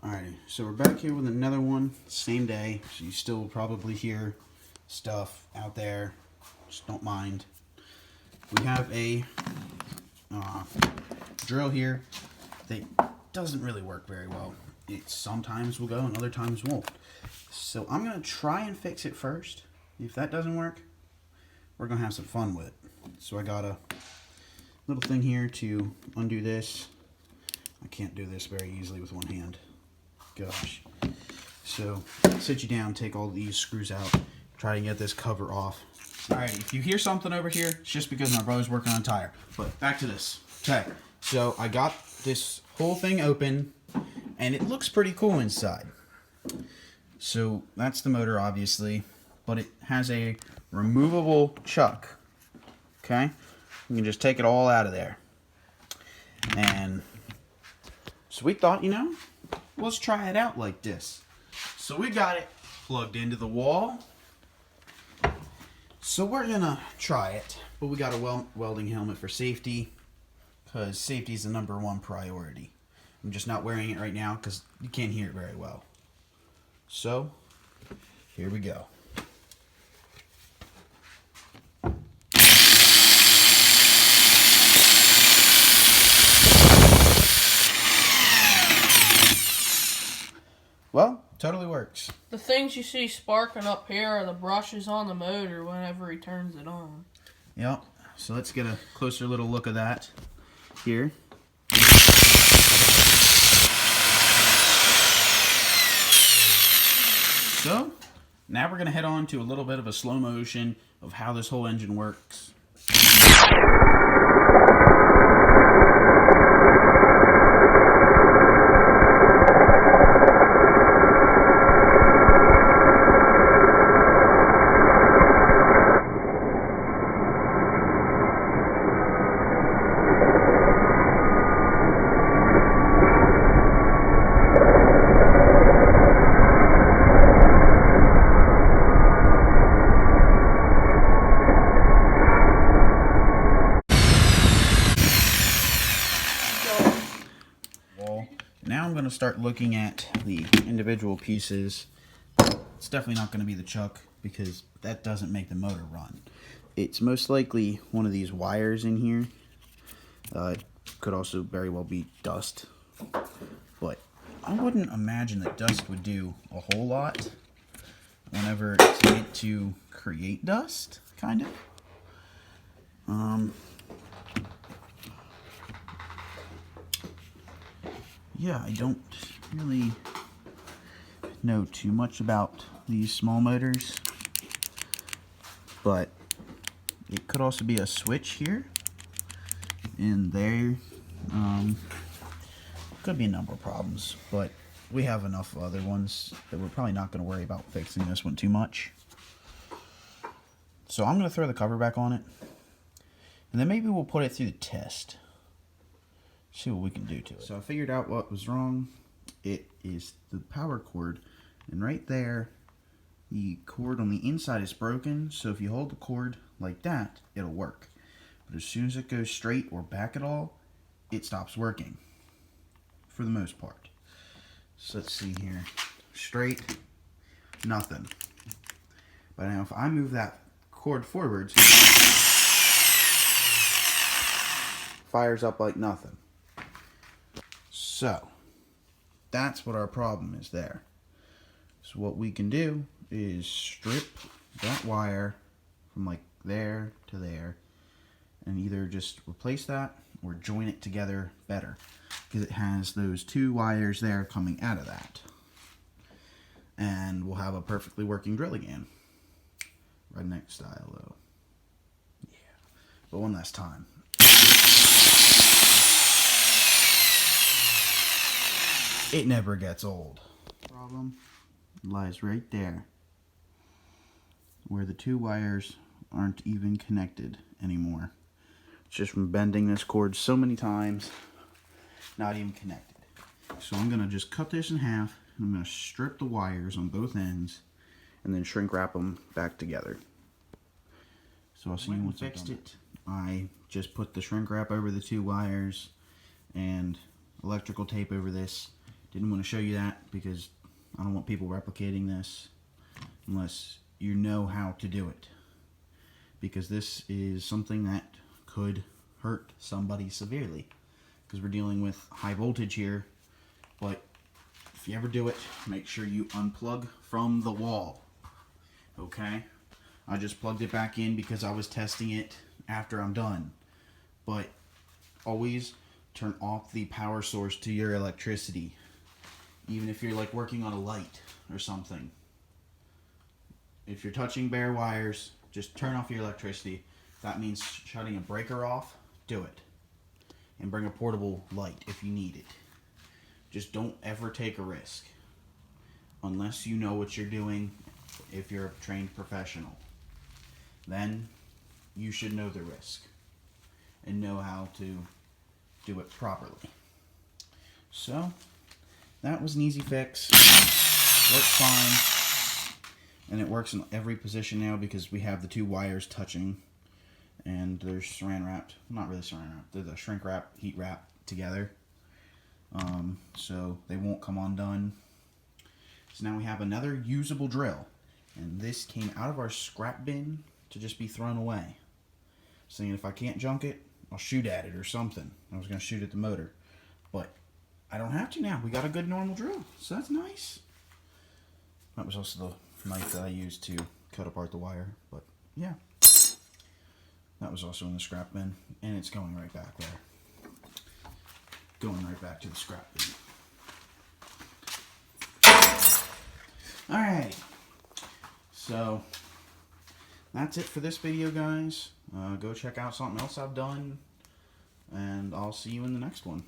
Alrighty, so we're back here with another one, same day, so you still will probably hear stuff out there, just don't mind. We have a drill here that doesn't really work very well. It sometimes will go and other times won't. So I'm going to try and fix it first. If that doesn't work, we're going to have some fun with it. So I got a little thing here to undo this. I can't do this very easily with one hand. Gosh. So sit you down, take all these screws out, try to get this cover off. Alrighty, if you hear something over here, it's just because my brother's working on a tire. But back to this. Okay, so I got this whole thing open, and it looks pretty cool inside. So that's the motor, obviously, but it has a removable chuck. Okay, you can just take it all out of there. And so we thought, let's try it out like this. So we got it plugged into the wall. So we're gonna try it, but we got a welding helmet for safety, because safety is the #1 priority. I'm just not wearing it right now because you can't hear it very well. So here we go. Well, totally works. The things you see sparking up here are the brushes on the motor whenever he turns it on. Yep. So let's get a closer little look of that here. So now we're going to head on to a little bit of a slow motion of how this whole engine works. Now I'm going to start looking at the individual pieces. It's definitely not going to be the chuck because that doesn't make the motor run. It's most likely one of these wires in here. It could also very well be dust. But I wouldn't imagine that dust would do a whole lot whenever it's meant to create dust, kind of. Yeah, I don't really know too much about these small motors, but it could also be a switch here and there. Could be a number of problems, but we have enough other ones that we're probably not going to worry about fixing this one too much. So I'm going to throw the cover back on it, and then maybe we'll put it through the test. See what we can do to it. So I figured out what was wrong. It is the power cord, and right there the cord on the inside is broken, so if you hold the cord like that, it'll work. But as soon as it goes straight or back at all, it stops working for the most part. So let's see here. Straight, nothing. But now if I move that cord forwards, fires up like nothing. So that's what our problem is there. So what we can do is strip that wire from like there to there and either just replace that or join it together better, because it has those two wires there coming out of that. And we'll have a perfectly working drill again. Redneck style though. Yeah. But one last time. It never gets old. Problem lies right there, where the two wires aren't even connected anymore. It's just from bending this cord so many times, not even connected. So I'm gonna just cut this in half, and I'm gonna strip the wires on both ends, and then shrink wrap them back together. So I'll see you once I fixed it. I just put the shrink wrap over the two wires and electrical tape over this Didn't want to show you that because I don't want people replicating this unless you know how to do it. Because this is something that could hurt somebody severely. Because we're dealing with high voltage here. But if you ever do it, make sure you unplug from the wall. Okay? I just plugged it back in because I was testing it after I'm done. But always turn off the power source to your electricity. Even if you're like working on a light or something. If you're touching bare wires, just turn off your electricity. If that means shutting a breaker off, do it. And bring a portable light if you need it. Just don't ever take a risk. Unless you know what you're doing, if you're a trained professional. Then you should know the risk. And know how to do it properly. So, that was an easy fix. Works fine. And it works in every position now because we have the two wires touching. And they're saran wrapped. Not really saran wrapped. They're the shrink wrap, heat wrap together. So they won't come undone. So now we have another usable drill. And this came out of our scrap bin to just be thrown away. Saying if I can't junk it, I'll shoot at it or something. I was going to shoot at the motor. But I don't have to now. We got a good normal drill. So that's nice. That was also the knife that I used to cut apart the wire. But yeah. That was also in the scrap bin. And it's going right back there. Going right back to the scrap bin. Alright. So, that's it for this video, guys. Go check out something else I've done. And I'll see you in the next one.